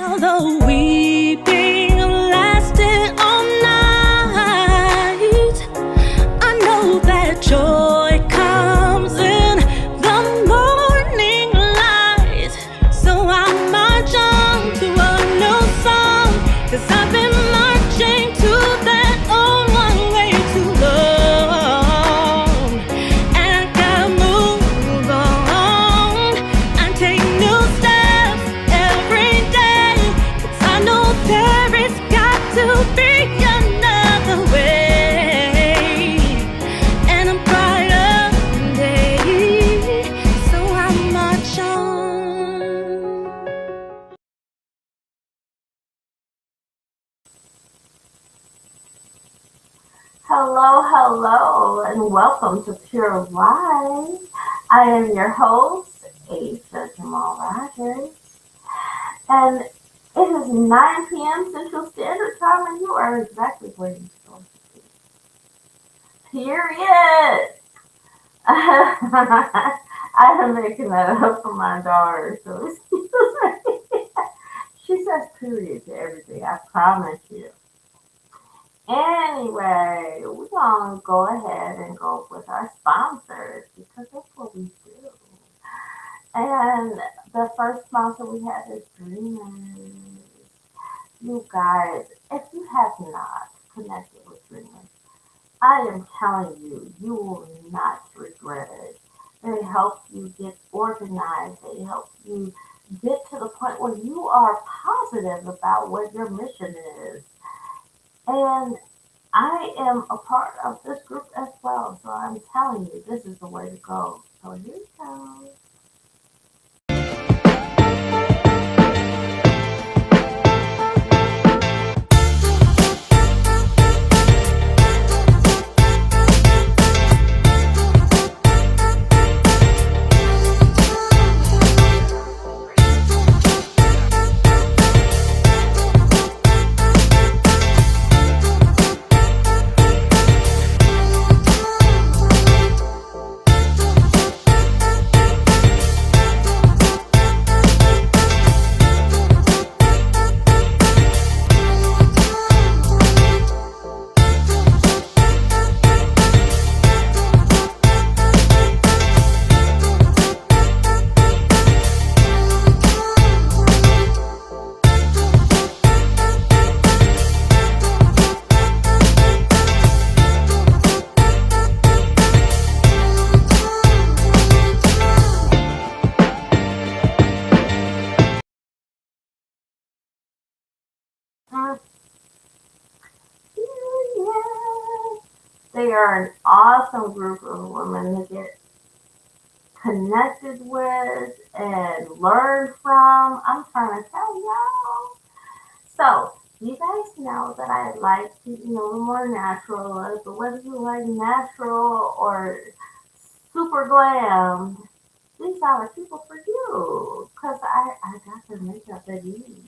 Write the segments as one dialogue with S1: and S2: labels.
S1: Although weeping lasted all night, I know that joy comes in the morning light. So I march on to a new song, 'cause I've been marching to that old one way too long. And I gotta move on and take new steps every day, 'cause I know there is got to be another way, and a brighter day. So I march on.
S2: Hello, and welcome to PURELive. I am your host, Jamal Rodgers, and it is 9 p.m. Central Standard Time, and you are exactly where you're supposed to be. Period. I am making that up for my daughter, so excuse me. She says period to everything, I promise you. Anyway, we're going to go ahead and go with our sponsors because that's what we do. And the first sponsor we have is Dreamers. You guys, if you have not connected with Dreamers, I am telling you, you will not regret it. They help you get organized. They help you get to the point where you are positive about what your mission is. And I am a part of this group as well, so I'm telling you, this is the way to go. So here you go. Mm, yeah. They are an awesome group of women to get connected with and learn from. I'm trying to tell y'all. So, you guys know that I like to, the more natural look, but whether you like natural or super glam, these are the people for you. Because I got the makeup that you need.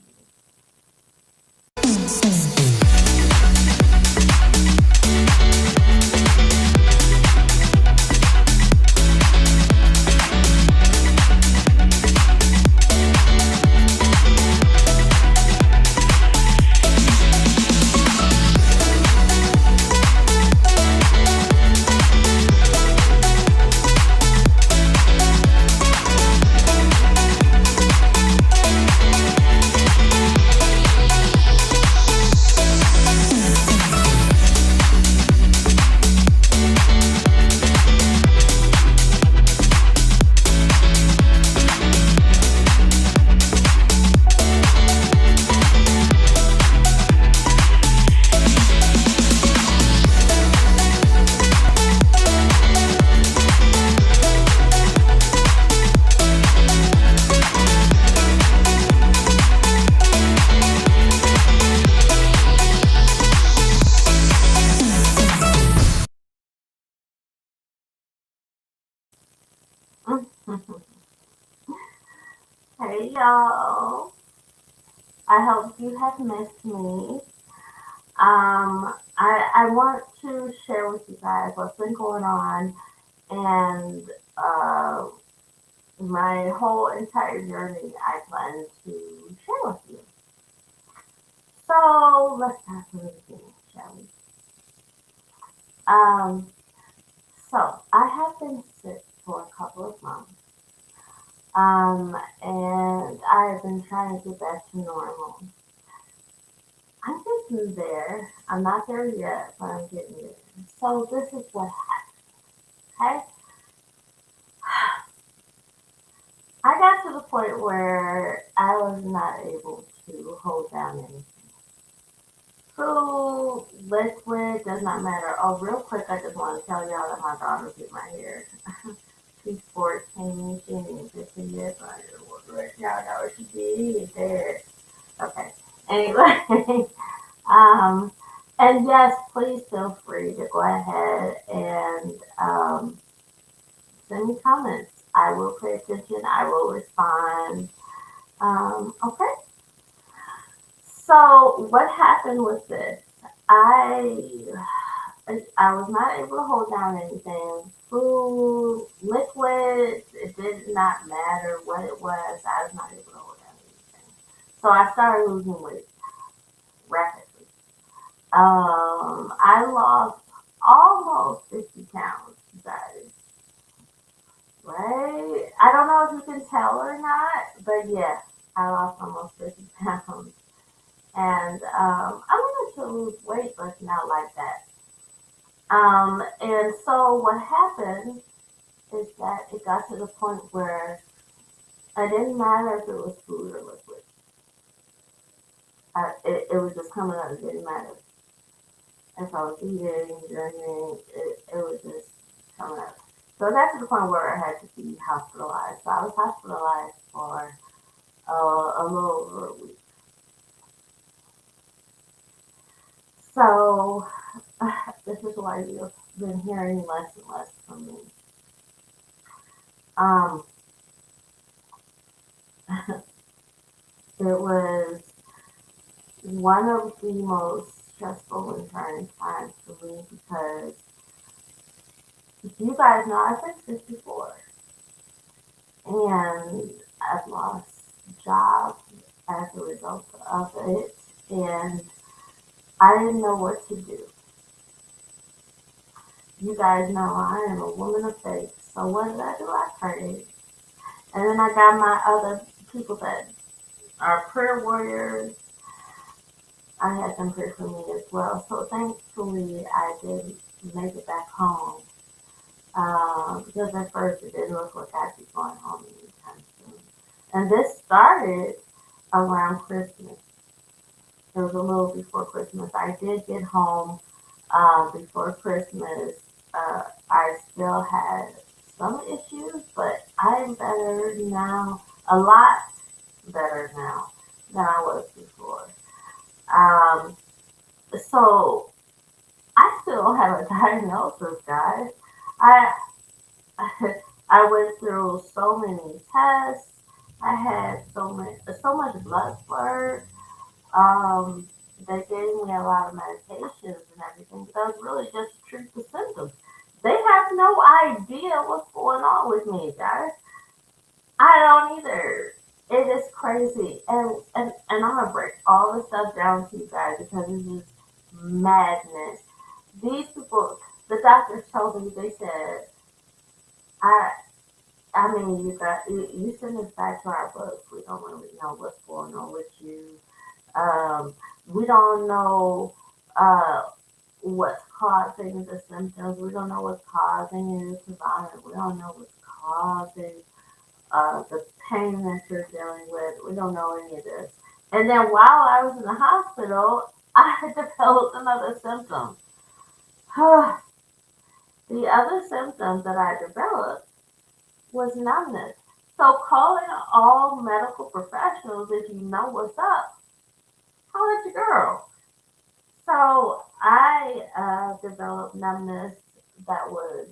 S2: Hey y'all, I hope you have missed me. I want to share with you guys what's been going on and my whole entire journey I plan to share with you. So let's start from the beginning, shall we? Um, so I have been sick for a couple of months. And I have been trying to get back to normal. I'm getting there. I'm not there yet, but I'm getting there. So this is what happened. Okay, I got to the point where I was not able to hold down anything. Food, liquid, does not matter. Oh, real quick, I just want to tell y'all that my daughter did my hair. She's 14. She ain't even 15 yet, so I just want to let y'all know she did there. Okay. Anyway, um, and yes, please feel free to go ahead and send me comments. I will pay attention. I will respond. Okay. So what happened with this? I I was not able to hold down anything. Food, liquids, it did not matter what it was. I was not able to hold down anything. So I started losing weight rapidly. I lost almost 50 pounds, guys. Right? I don't know if you can tell or not, but yeah, I lost almost 50 pounds. And I wanted to lose weight, but not like that. And so what happened is that it got to the point where it didn't matter if it was food or liquid. It was just coming out. It didn't matter if I was eating, drinking. It was just coming out. So it got to the point where I had to be hospitalized. So I was hospitalized for a little over a week. So this is why you've been hearing less and less from me. Um, it was one of the most stressful and trying times for me because you guys know I've been 54 and I've lost jobs as a result of it, and I didn't know what to do. You guys know I am a woman of faith, so what did I do? I prayed. And then I got my other people that are prayer warriors. I had them pray for me as well. So thankfully, I did make it back home. Because at first it didn't look like I'd be going home anytime soon. And this started around Christmas. It was a little before Christmas. I did get home before Christmas. I still had some issues, but I'm better now, a lot better now than I was before. Um, so I still don't have a diagnosis, guys. I I went through so many tests. I had so much blood work. Um, they gave me a lot of medications and everything, but that was really just to treat the symptoms. They have no idea what's going on with me, guys. I don't either. It is crazy, and I'm gonna break all this stuff down to you guys because this is madness. These people, the doctors told me, they said, I I mean, you send us back to our books. We don't really know what's going on with you. Um, we don't know uh, what's causing the symptoms. We don't know what's causing you to vomit. We don't know what's causing the pain that you're dealing with. We don't know any of this. And then while I was in the hospital, I developed another symptom. The other symptom that I developed was numbness. So calling all medical professionals if you know what's up, holler at your girl. So I developed numbness that was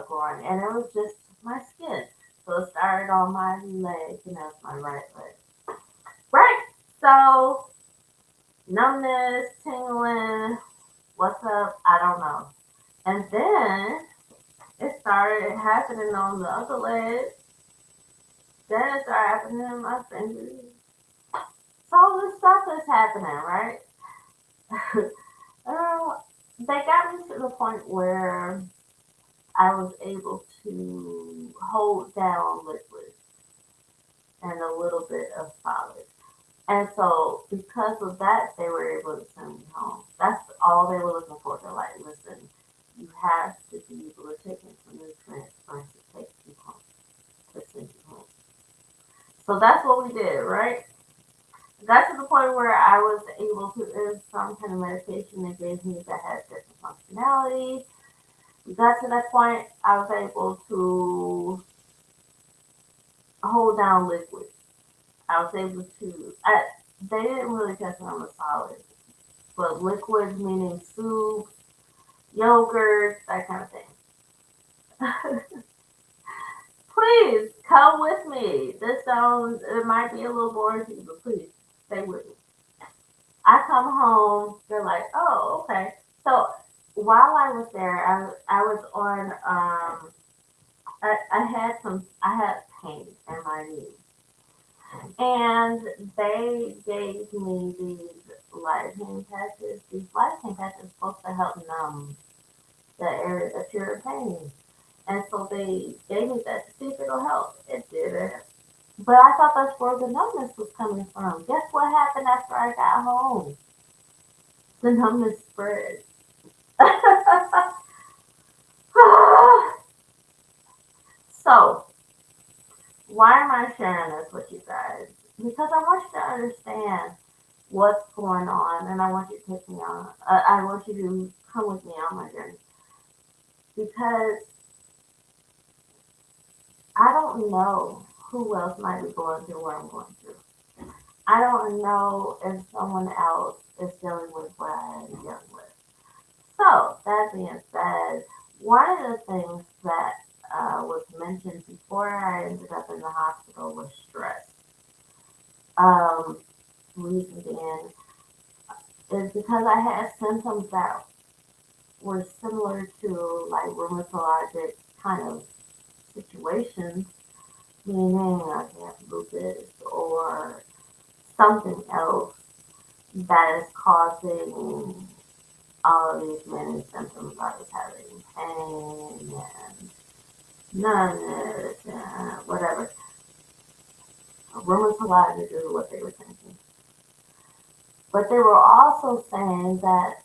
S2: growing, and it was just my skin. So it started on my leg, that's my right leg. Right. So numbness, tingling, what's up? I don't know. And then it started happening on the other leg. Then it started happening in my fingers. So all this stuff is happening, right? They got me to the point where I was able to hold down liquid and a little bit of solid. And so, because of that, they were able to send me home. That's all they were looking for. They're like, listen, you have to be able to take in some nutrients for us to take you home, to send you home. So that's what we did, right? Got to the point where I was able to, there's some kind of medication they gave me that had different functionality. We got to that point, I was able to hold down liquid. I was able to, they didn't really test me on the solid, but liquid meaning soup, yogurt, that kind of thing. Please come with me. This sounds, it might be a little boring to you, but please stay with me. I come home, they're like, oh, okay. So while I was there, I was on, I had pain in my knee. And they gave me these lidocaine patches. These lidocaine patches are supposed to help numb the area that you're in pain. And so they gave me that to see if it'll help. It didn't. But I thought that's where the numbness was coming from. Guess what happened after I got home? The numbness spread. So, why am I sharing this with you guys? Because I want you to understand what's going on, and I want you to take me on. I want you to come with me on my journey because I don't know who else might be going through what I'm going through. I don't know if someone else is dealing with what I am dealing with. So that being said, one of the things that was mentioned before I ended up in the hospital was stress. Um, Reason being is because I had symptoms that were similar to like rheumatologic kind of situations, meaning I have lupus or something else that is causing all of these many symptoms. I was having pain and numbness and whatever. Rheumatologic is what they were thinking. But they were also saying that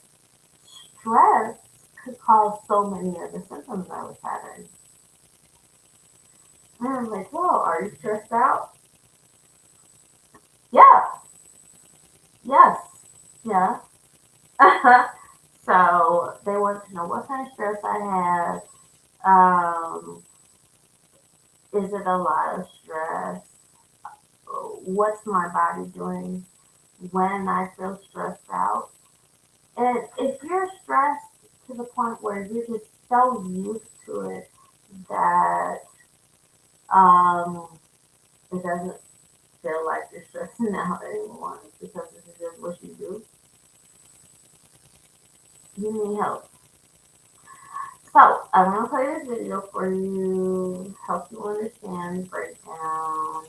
S2: stress could cause so many of the symptoms I was having. And I was like, well, are you stressed out? Yeah, yes, yeah. So they wanted to know what kind of stress I had. Is it a lot of stress? What's my body doing when I feel stressed out? And if you're stressed to the point where you're just so used to it that um, it doesn't feel like you're stressing out anymore because this is just what you do, you need help. So I'm gonna play this video for you, help you understand breakdown,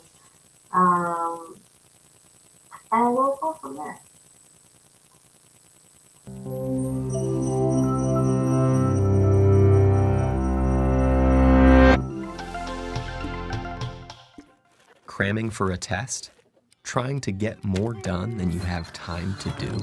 S2: um, and we'll go from there.
S3: Cramming for a test? Trying to get more done than you have time to do?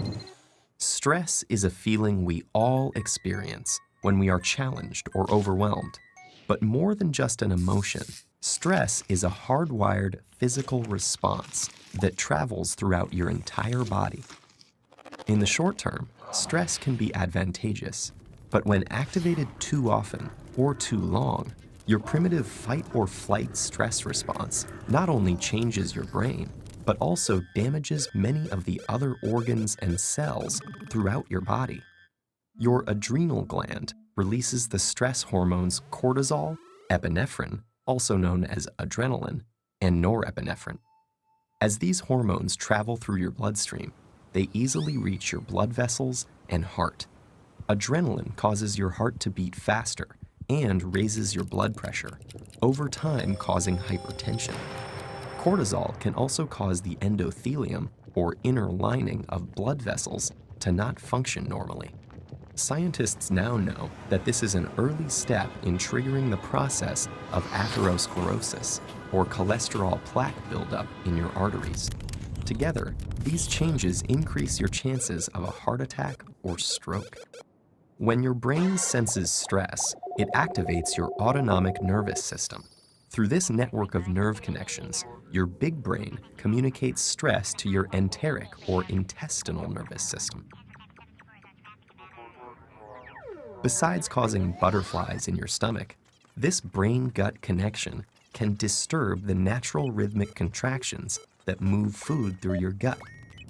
S3: Stress is a feeling we all experience when we are challenged or overwhelmed. But more than just an emotion, stress is a hardwired physical response that travels throughout your entire body. In the short term, stress can be advantageous, but when activated too often or too long, your primitive fight or flight stress response not only changes your brain, but also damages many of the other organs and cells throughout your body. Your adrenal gland releases the stress hormones cortisol, epinephrine, also known as adrenaline, and norepinephrine. As these hormones travel through your bloodstream, they easily reach your blood vessels and heart. Adrenaline causes your heart to beat faster and raises your blood pressure, over time causing hypertension. Cortisol can also cause the endothelium, or inner lining of blood vessels, to to not function normally. Scientists now know that this is an early step in triggering the process of atherosclerosis, or cholesterol plaque buildup in your arteries. Together, these changes increase your chances of a heart attack or stroke. When your brain senses stress, it activates your autonomic nervous system. Through this network of nerve connections, your big brain communicates stress to your enteric or intestinal nervous system. Besides causing butterflies in your stomach, this brain-gut connection can disturb the natural rhythmic contractions that move food through your gut,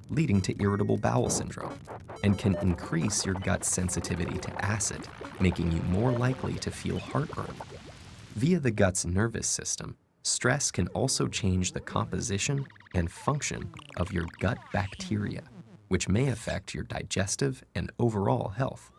S3: leading to irritable bowel syndrome, and can increase your gut's sensitivity to acid, making you more likely to feel heartburn. Via the gut's nervous system, stress can also change the composition and function of your gut bacteria, which may affect your digestive and overall health.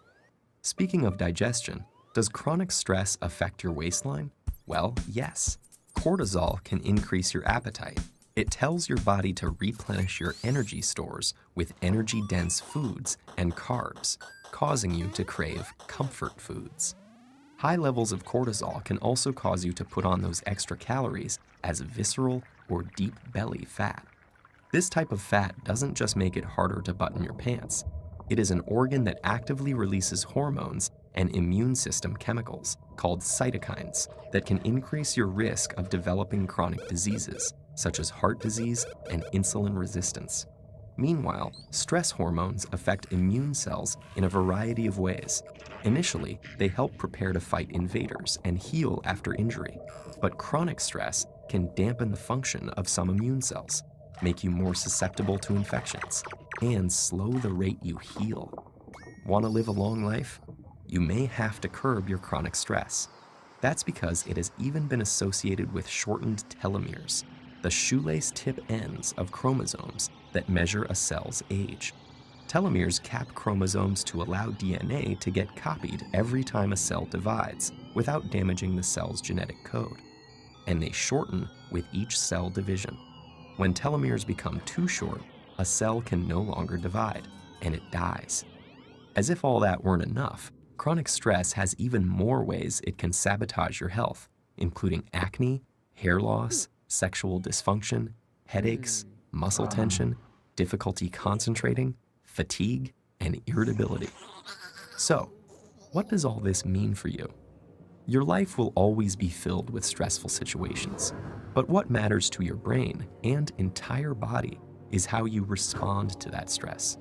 S3: Speaking of digestion, does chronic stress affect your waistline? Well, yes. Cortisol can increase your appetite. It tells your body to replenish your energy stores with energy-dense foods and carbs, causing you to crave comfort foods. High levels of cortisol can also cause you to put on those extra calories as visceral or deep belly fat. This type of fat doesn't just make it harder to button your pants. It is an organ that actively releases hormones and immune system chemicals called cytokines that can increase your risk of developing chronic diseases such as heart disease and insulin resistance. Meanwhile, stress hormones affect immune cells in a variety of ways. Initially, they help prepare to fight invaders and heal after injury, but chronic stress can dampen the function of some immune cells, make you more susceptible to infections, and slow the rate you heal. Want to live a long life? You may have to curb your chronic stress. That's because it has even been associated with shortened telomeres, the shoelace tip ends of chromosomes that measure a cell's age. Telomeres cap chromosomes to allow DNA to get copied every time a cell divides without damaging the cell's genetic code. And they shorten with each cell division. When telomeres become too short, a cell can no longer divide, and it dies. As if all that weren't enough, chronic stress has even more ways it can sabotage your health, including acne, hair loss, sexual dysfunction, headaches, muscle tension, difficulty concentrating, fatigue, and irritability. So, what does all this mean for you? Your life will always be filled with stressful situations, but what matters to your brain and entire body is how you respond to that stress.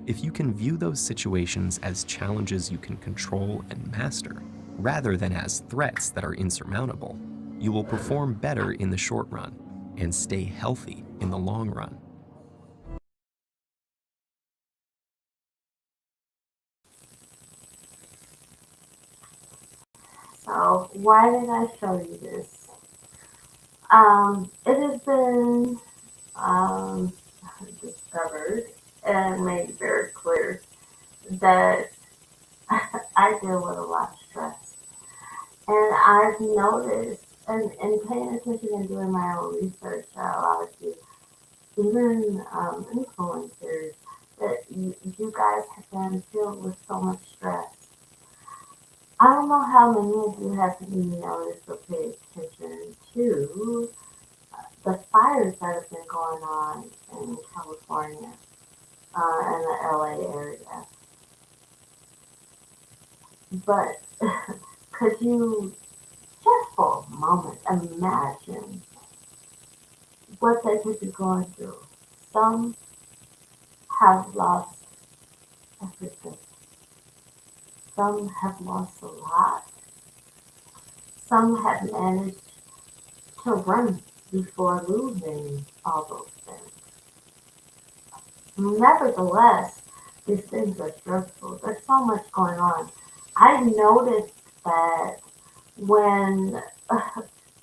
S3: If you can view those situations as challenges you can control and master, rather than as threats that are insurmountable, you will perform better in the short run and stay healthy in the long run.
S2: So why did I show you this? It has been discovered and made very clear that I deal with a lot of stress. And I've noticed, and paying attention and doing my own research, a lot of you, even influencers, that you guys have been filled with so much stress. I don't know how many of you have noticed or paid attention to the fires that have been going on in California and the LA area. But could you just for a moment imagine what they could be going through? Some have lost everything. Some have lost a lot. Some have managed to run before losing all those things. Nevertheless, these things are stressful. There's so much going on. I noticed that when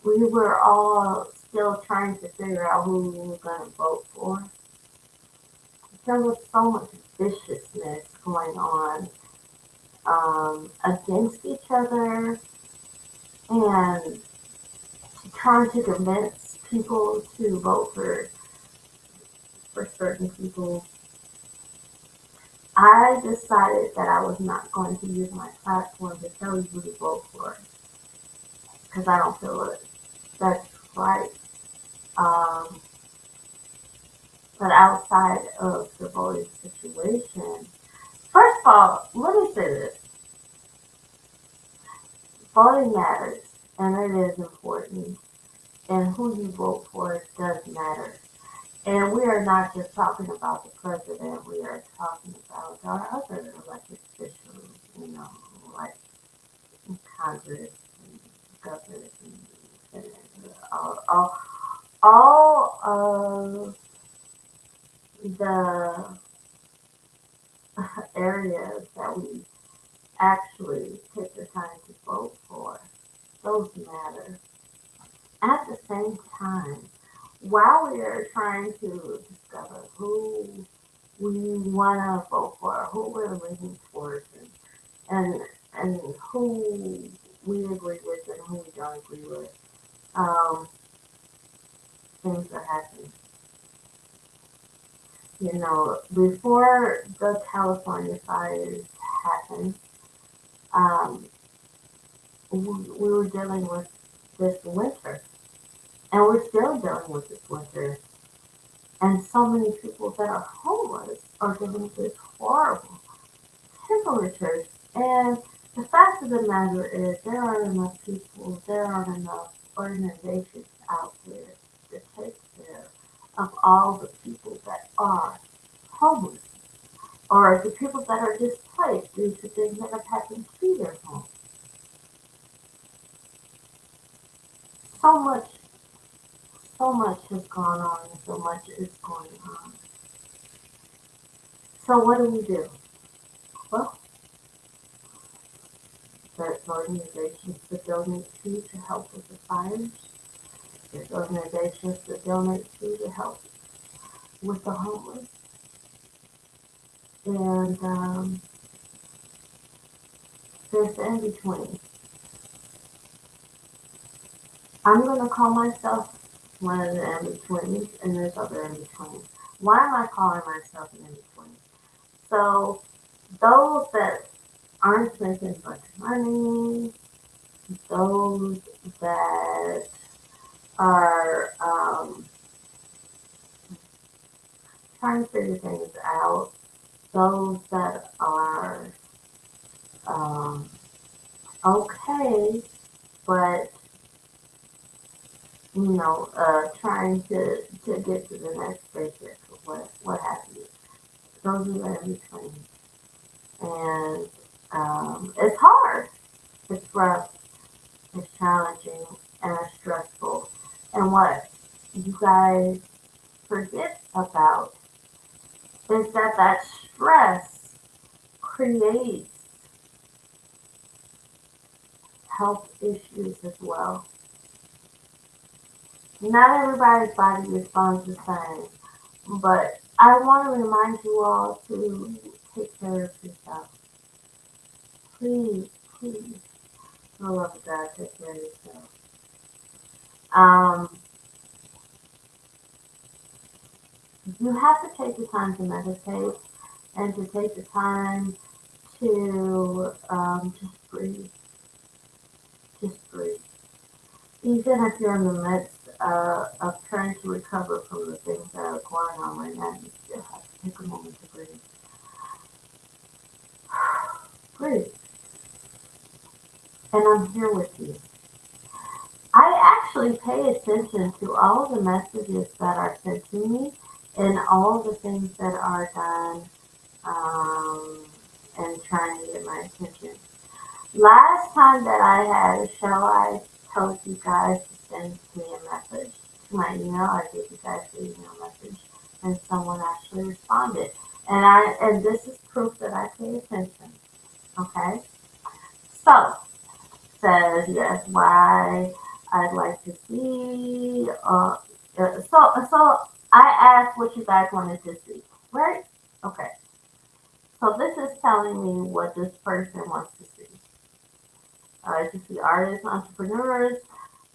S2: we were all still trying to figure out who we were going to vote for, there was so much viciousness going on against each other and trying to convince people to vote for certain people. I decided that I was not going to use my platform to tell you who to vote for because I don't feel it. That's right. Um, but outside of the voting situation, first of all, let me say this. Voting matters, and it is important, and who you vote for does matter. And we are not just talking about the president, we are talking about our other elected officials, like Congress and governors and senators, all of the areas that we actually take the time to vote for, those matter. At the same time, while we are trying to discover who we want to vote for, who we're leaning towards, and, and who we agree with and who we don't agree with, um, things are happening. Before the California fires happened, um, we were dealing with this winter, and we're still dealing with this winter. And so many people that are homeless are dealing with this horrible temperatures. And the fact of the matter is, there aren't enough people, there aren't enough organizations out there to take care of all the people that are homeless or the people that are displaced due to things that have happened to their homes. So much, so much has gone on, and so much is going on. So what do we do? Well, there's organizations that donate to help with the fires. There's organizations that donate to help with the homeless. And there's the in-between. I'm going to call myself one of the in-betweens, and there's other in-betweens. Why am I calling myself an in-between? So those that aren't making much money, those that are trying to figure things out, those that are um, okay, but trying to get to the next paycheck or what have you. Those are in between. And it's hard. It's rough. It's challenging and it's stressful. And what you guys forget about is that stress creates health issues as well. Not everybody's body responds the same, but I want to remind you all to take care of yourself. Please, please, for the love of God, take care of yourself. Um, you have to take the time to meditate and to take the time to just breathe. Just breathe. Even if you're in the midst of trying to recover from the things that are going on right now, you still have to take a moment to breathe. Breathe. And I'm here with you. I actually pay attention to all the messages that are sent to me and all the things that are done and trying to get my attention. Last time that I had a show, I told you guys to send me a message to my email. I gave you guys the email message, and someone actually responded. And this is proof that I pay attention. Okay, so says yes. Why I'd like to see. So I asked what you guys wanted to see, right? Okay. So this is telling me what this person wants to see. To see artists, entrepreneurs,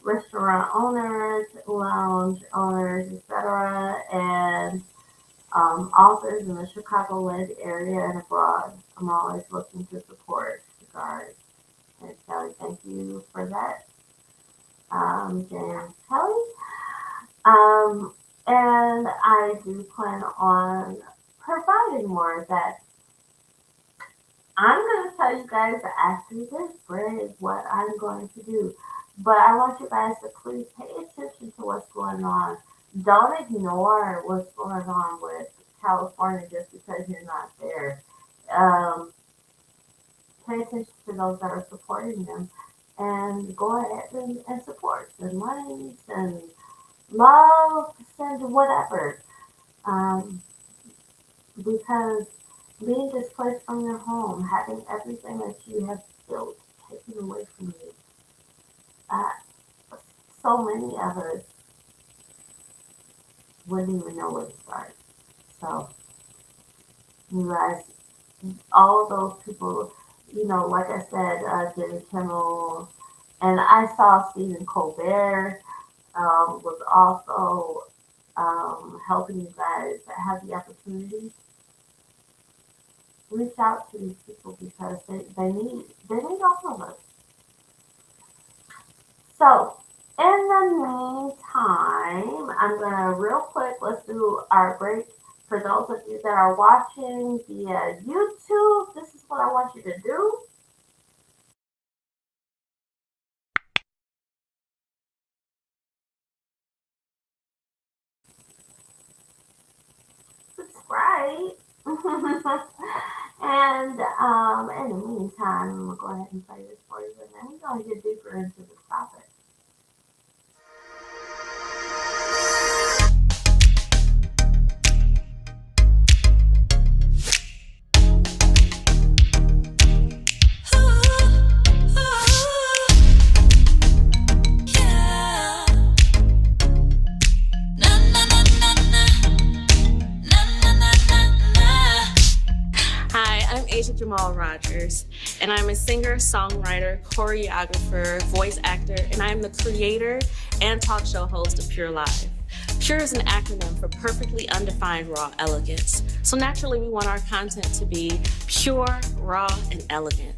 S2: restaurant owners, lounge owners, etc., and authors in the Chicagoland area and abroad. I'm always looking to support. Regards. And Kelly, thank you for that. James Kelly. And I do plan on providing more of that. I'm going to tell you guys after this break what I'm going to do. But I want you guys to please pay attention to what's going on. Don't ignore what's going on with California just because you're not there. Um, Pay attention to those that are supporting them and go ahead and support. Send money, send love, send whatever. Um, because being displaced from your home, having everything that you have built taken away from you, uh, so many of us wouldn't even know where to start. So, you guys, all those people, like I said, Jimmy Kimmel, and I saw Stephen Colbert was also helping you guys have the opportunity. Reach out to these people because they need all of us. So in the meantime, I'm gonna real quick let's do our break. For those of you that are watching via YouTube, this is what I want you to do. Subscribe. And in the meantime, I'm gonna go ahead and play this for you, and then we're gonna get deeper into the topic.
S1: Jamal Rodgers, and I'm a singer, songwriter, choreographer, voice actor, and I'm the creator and talk show host of PURELive. PURE is an acronym for Perfectly Undefined Raw Elegance. So naturally, we want our content to be pure, raw, and elegant.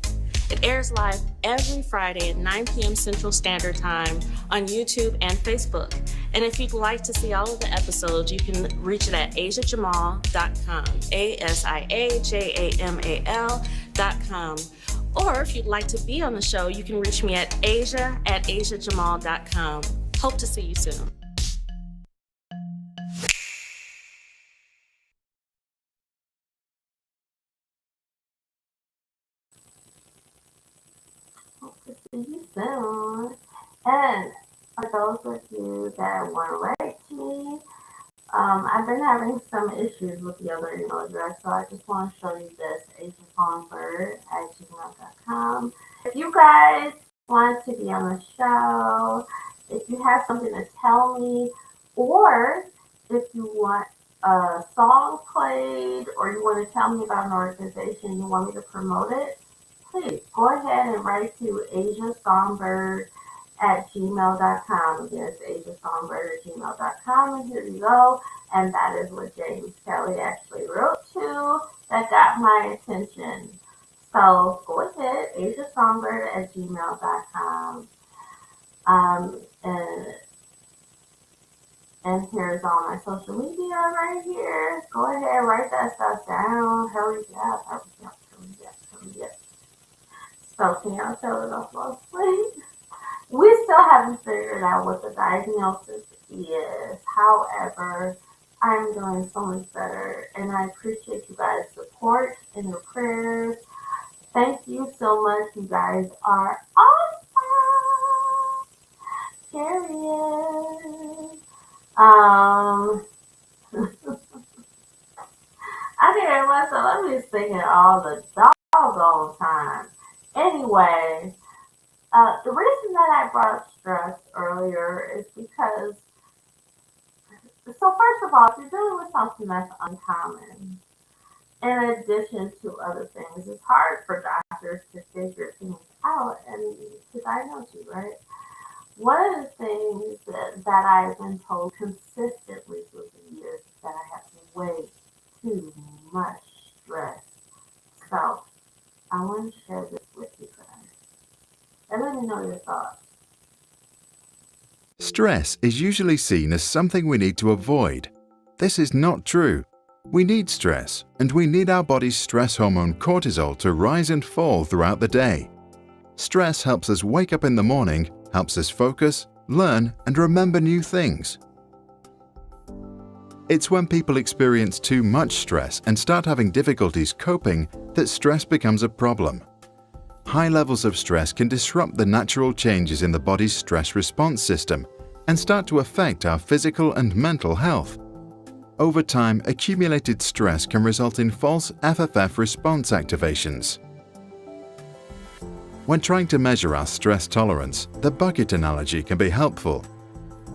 S1: It airs live every Friday at 9 p.m. Central Standard Time on YouTube and Facebook. And if you'd like to see all of the episodes, you can reach it at asiajamal.com, ASIAJAMAL.com. Or if you'd like to be on the show, you can reach me at asia@asiajamal.com. Hope to see you soon.
S2: Hope to see you soon. And for those of you that want to write to me, I've been having some issues with the other email address, so I just want to show you this, asiafonbird@gmail.com. If you guys want to be on the show, if you have something to tell me, or if you want a song played, or you want to tell me about an organization, you want me to promote it, please go ahead and write to asiasongbird@gmail.com. Again, it's asiasongbird@gmail.com, and here you go. And that is what James Kelly actually wrote to that got my attention. So go ahead, asiasongbird@gmail.com. And here's all my social media right here. Go ahead, write that stuff down. Hurry up, hurry up, hurry up, hurry up. So can y'all tell it off mostly? We still haven't figured out what the diagnosis is. However, I'm doing so much better, and I appreciate you guys' support and your prayers. Thank you so much. You guys are awesome. Period. I can hear myself. I'm just singing all the doggone time. Anyway, the reason that I brought up stress earlier is because, so first of all, if you're dealing with something that's uncommon, in addition to other things, it's hard for doctors to figure things out and to diagnose you, right? One of the things that I've been told consistently through the years is that I have way too
S4: Stress is usually seen as something we need to avoid. This is not true. We need stress, and we need our body's stress hormone cortisol to rise and fall throughout the day. Stress helps us wake up in the morning, helps us focus, learn, and remember new things. It's when people experience too much stress and start having difficulties coping that stress becomes a problem. High levels of stress can disrupt the natural changes in the body's stress response system and start to affect our physical and mental health. Over time, accumulated stress can result in false FFF response activations. When trying to measure our stress tolerance, the bucket analogy can be helpful.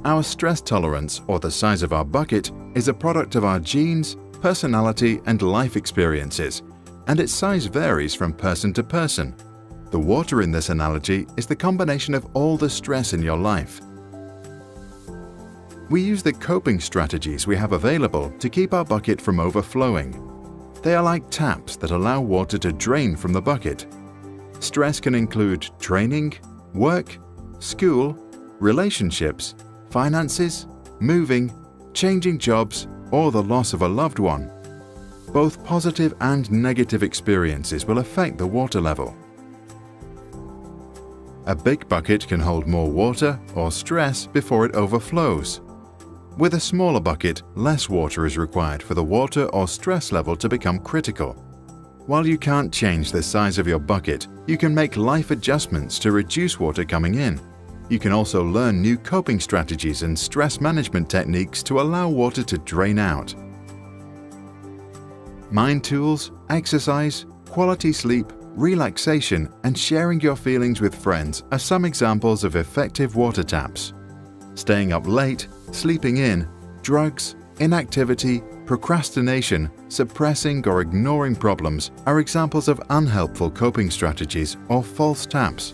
S4: Our stress tolerance, or the size of our bucket, is a product of our genes, personality, and life experiences, and its size varies from person to person. The water in this analogy is the combination of all the stress in your life. We use the coping strategies we have available to keep our bucket from overflowing. They are like taps that allow water to drain from the bucket. Stress can include training, work, school, relationships, finances, moving, changing jobs, or the loss of a loved one. Both positive and negative experiences will affect the water level. A big bucket can hold more water or stress before it overflows. With a smaller bucket, less water is required for the water or stress level to become critical. While you can't change the size of your bucket, you can make life adjustments to reduce water coming in. You can also learn new coping strategies and stress management techniques to allow water to drain out. Mind tools, exercise, quality sleep, relaxation, and sharing your feelings with friends are some examples of effective water taps. Staying up late, sleeping in, drugs, inactivity, procrastination, suppressing or ignoring problems are examples of unhelpful coping strategies or false taps.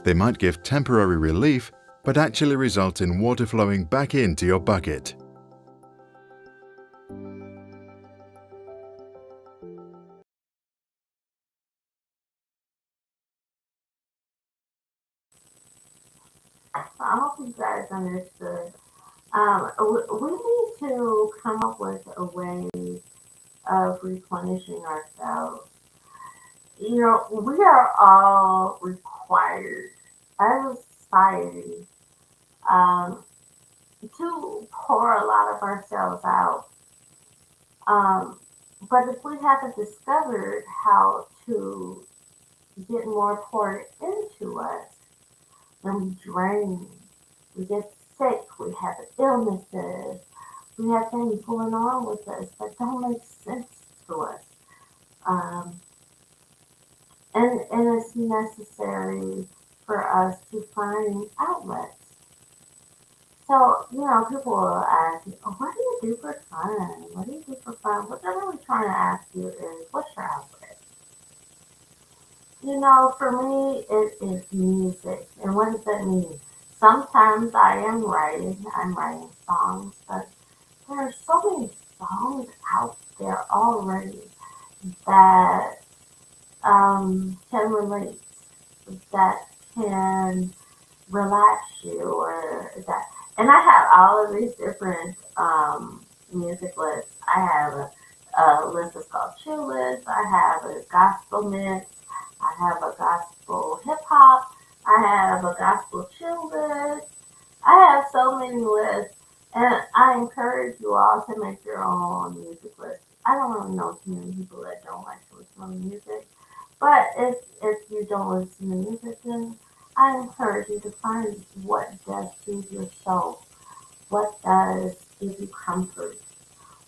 S4: They might give temporary relief, but actually result in water flowing back into your bucket.
S2: I hope you guys understood. We need to come up with a way of replenishing ourselves. We are all required as a society um, to pour a lot of ourselves out. But if we haven't discovered how to get more poured into us, then we drain, we get sick, we have illnesses, we have things going on with us that don't make sense to us. Um, and it's necessary for us to find outlets. So, people will ask you, oh, what do you do for fun? What do you do for fun? What they're really trying to ask you is, what's your outlet? For me, it is music. And what does that mean? Sometimes I'm writing songs, but there are so many songs out there already that can relate, that can relax you, or that. And I have all of these different music lists. I have a list that's called Chill List. I have a gospel mix. I have a gospel hip hop. I have a gospel chill list. I have so many lists, and I encourage you all to make your own music list. I don't really know too many people that don't like to listen to music, but if you don't listen to music, then I encourage you to find what does soothe your soul, what does give you comfort,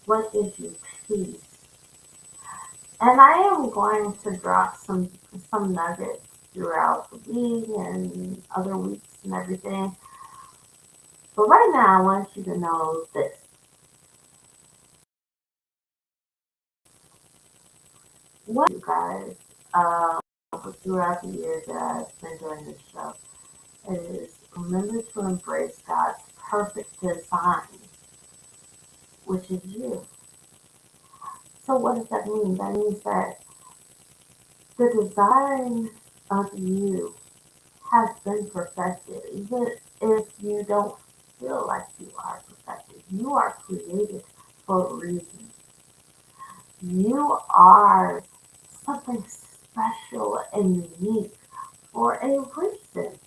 S2: what gives you peace. And I am going to drop some nuggets throughout the week and other weeks and everything. But right now, I want you to know this. What you guys throughout the years that I've been doing this show is remember to embrace God's perfect design, which is you. So what does that mean? That means that the design of you has been perfected. Even if you don't feel like you are perfected. You are created for a reason. You are something special and unique for a reason.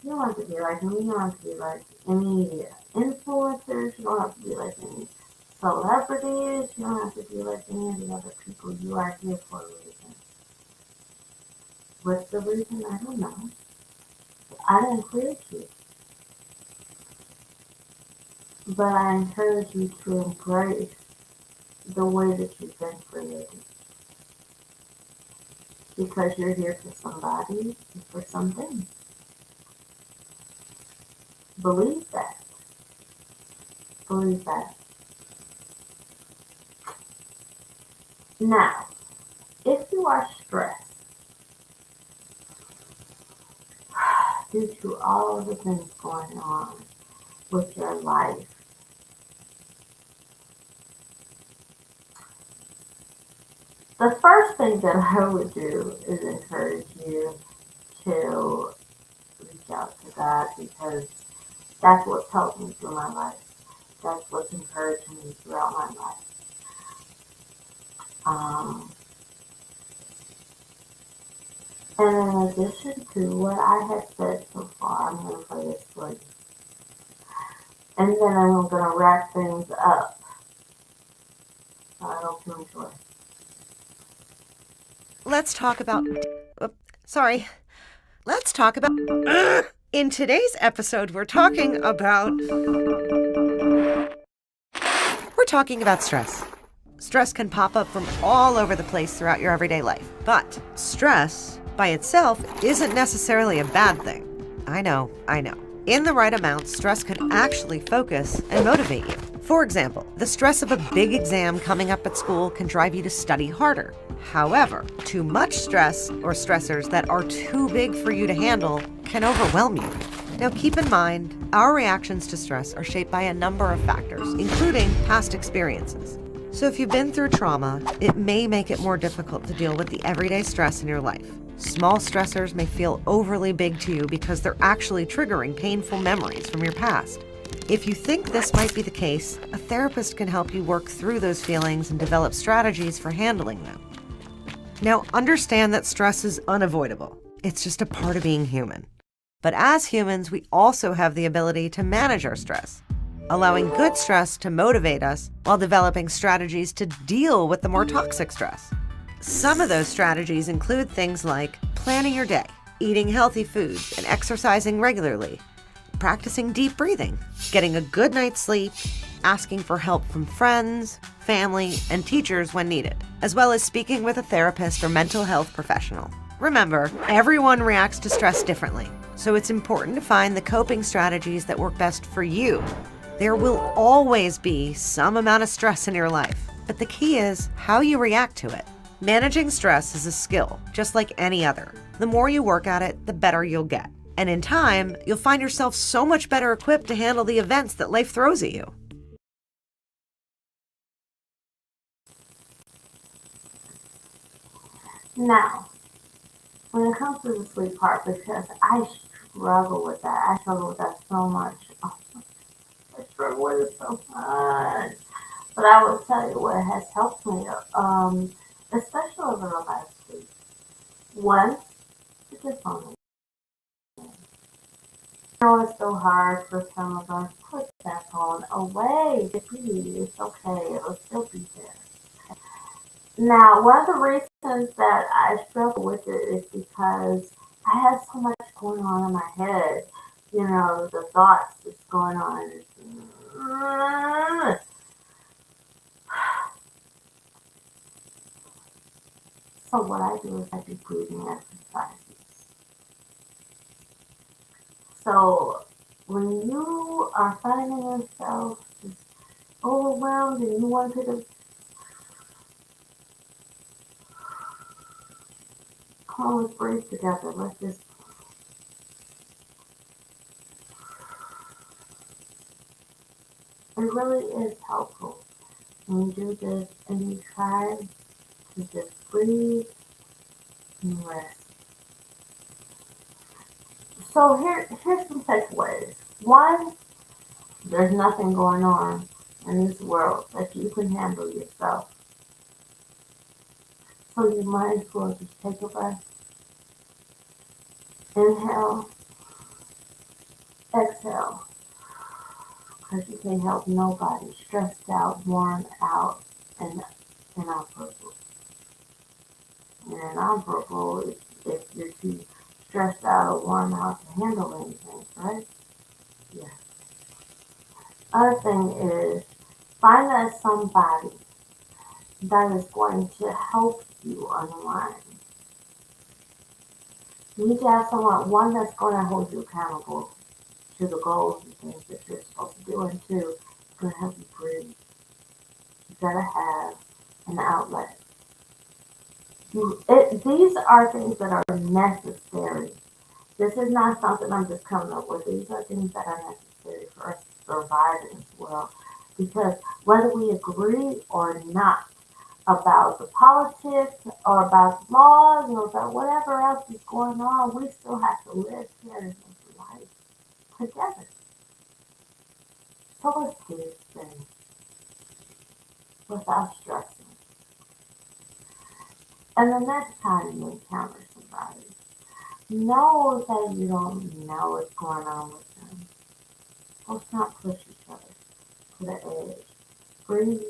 S2: You don't have to be like me. You don't have to be like any influencers. You don't have to be like any celebrities. You don't have to be like any of the other people. You are here for a reason. What's the reason? I don't know. I didn't create you. But I encourage you to embrace the way that you've been created. Because you're here for somebody and for something. Believe that. Believe that. Now, if you are stressed due to all of the things going on with your life, the first thing that I would do is encourage you to reach out to God, because that's what's helped me through my life. That's what's encouraged me throughout my life. And in addition to what I have said so far, I'm going to play this for you. And then I'm going to wrap things up. So I hope you enjoy.
S5: Let's talk about... Let's talk about... In today's episode, we're talking about stress. Stress can pop up from all over the place throughout your everyday life. But stress by itself isn't necessarily a bad thing. I know. In the right amount, stress could actually focus and motivate you. For example, the stress of a big exam coming up at school can drive you to study harder. However, too much stress or stressors that are too big for you to handle can overwhelm you. Now keep in mind, our reactions to stress are shaped by a number of factors, including past experiences. So if you've been through trauma, it may make it more difficult to deal with the everyday stress in your life. Small stressors may feel overly big to you because they're actually triggering painful memories from your past. If you think this might be the case, a therapist can help you work through those feelings and develop strategies for handling them. Now, understand that stress is unavoidable. It's just a part of being human. But as humans, we also have the ability to manage our stress, allowing good stress to motivate us while developing strategies to deal with the more toxic stress. Some of those strategies include things like planning your day, eating healthy foods, and exercising regularly, practicing deep breathing, getting a good night's sleep, asking for help from friends, family, and teachers when needed, as well as speaking with a therapist or mental health professional. Remember, everyone reacts to stress differently, so it's important to find the coping strategies that work best for you. There will always be some amount of stress in your life, but the key is how you react to it. Managing stress is a skill, just like any other. The more you work at it, the better you'll get. And in time, you'll find yourself so much better equipped to handle the events that life throws at you.
S2: Now, when it comes to the sleep part, because I struggle with that. I struggle with that so much. Oh, I struggle with it so much. But I will tell you what has helped me, especially over the last week. One, put your phone away. I know it's so hard for some of us. Put that phone away. Please, it's okay. It'll still be there. Now, one of the reasons that I struggle with it is because I have so much going on in my head. You know, the thoughts that's going on. So what I do is I do breathing exercises. So when you are finding yourself just overwhelmed and you want to come on, let's breathe together. Let's just it really is helpful when you do this and you try to just breathe and rest. So here's some takeaways. One, There's nothing going on in this world that you can handle yourself. So you might as well just take a breath. Inhale, exhale. Because you can't help nobody stressed out, worn out, and inoperable. And inoperable if you're too stressed out or worn out to handle anything, right? Yeah. Other thing is, find that somebody that is going to help you unwind. You need to have someone, one that's going to hold you accountable to the goals and things that you're supposed to do, and two, it's going to help you breathe. You gotta have an outlet. These are things that are necessary. This is not something I'm just coming up with. These are things that are necessary for us to survive in this world. Because whether we agree or not about the politics or about laws or about whatever else is going on, we still have to live here in this life together. So let's do this thing without stressing. And the next time you encounter somebody, know that you don't know what's going on with them. Let's not push each other to the edge. Breathe.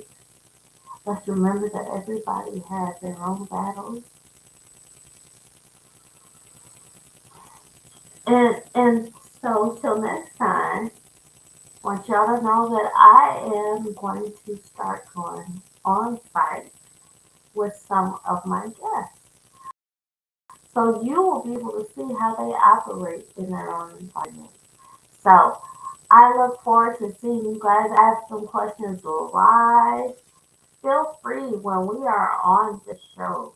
S2: Let's remember that everybody has their own battles. And so till next time, I want y'all to know that I am going to start going on site with some of my guests. So you will be able to see how they operate in their own environment. So I look forward to seeing you guys ask some questions live. Feel free when we are on the show.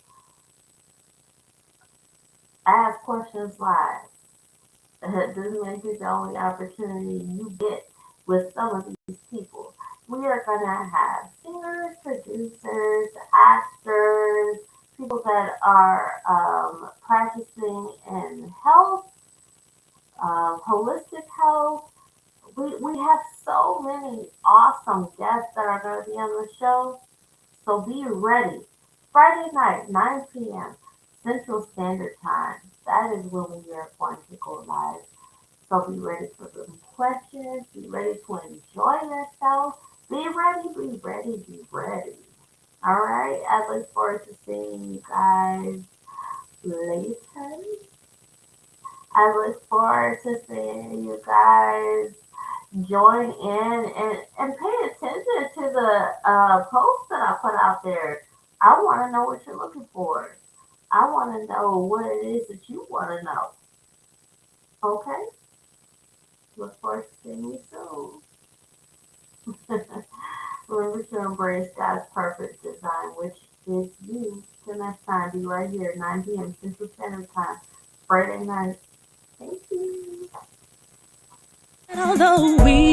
S2: Ask questions live. This may be the only opportunity you get with some of these people. We are going to have singers, producers, actors, people that are practicing in health, holistic health. We have so many awesome guests that are going to be on the show. So be ready. Friday night, 9 p.m. Central Standard Time. That is when we are going to go live. So be ready for some questions. Be ready to enjoy yourself. Be ready, be ready, be ready. All right. I look forward to seeing you guys later. I look forward to seeing you guys join in and pay attention to the posts that I put out there. I want to know what you're looking for. I want to know what it is that you want to know. Okay? Look forward to seeing you soon. Remember to embrace God's perfect design, which is you. Till next time, be right here, 9 p.m. Central Standard Time, Friday night. Thank you.
S1: Although we